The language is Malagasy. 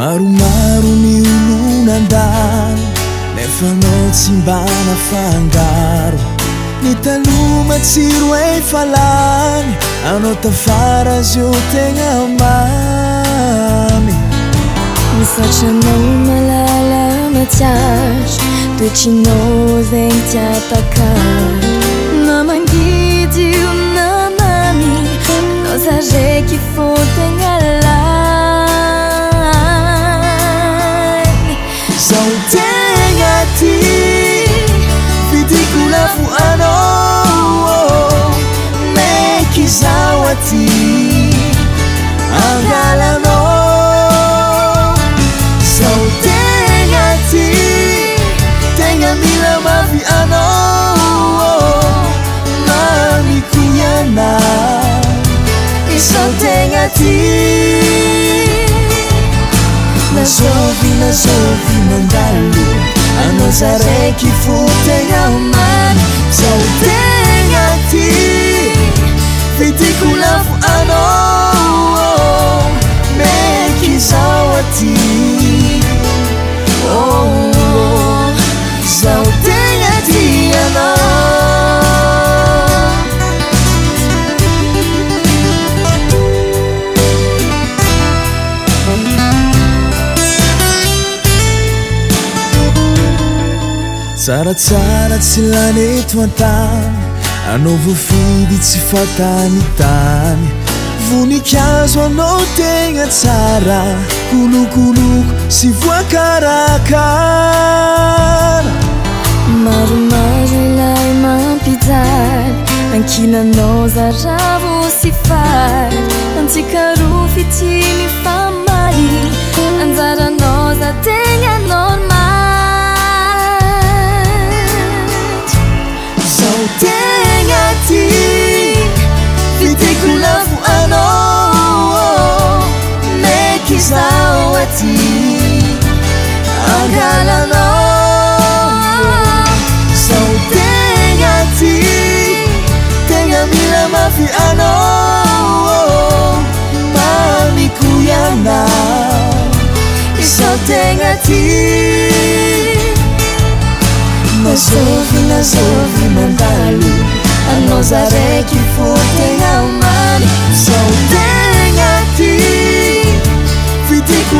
Maromaro ny olonandalo nefa anao tsy mba nafangaro ny taloha matsiro efa lany anao tafara azy io tegna mamy misatranao malala matsiatra toetrinao zegny tiatakary na mangidy io na mamy nao za raiky fô tegna lany zaho tegna ty vidiko lafo anao meky zaho aty angalanao zaho tegna ty tegna mila mafy anao mamiko iana isaho tegna ty nazovy mandalo anao za raiky fô tegna mamy zaho tegna ty vidiko lafo anao meky zaho aty zaho tegna ty anao tsaratsara tsy lany eto an-tany anao voafidy tsy fatany tany voninkazo anao tegna tsara kolokoloko sy voakarakara maromaro ilay mampijaly ankilanao zaravo sy fary antsikaro fitiny famaly anjaranao za tegna normal zaho tegna ty vidiko lafo anao meky zaho aty angalanao zaho tegna ty tegna mila mafy anao mamiko iana isaho tegna ty nazovy mandalo anao za raiky fô tegna mamy zaho tegna ty vidiko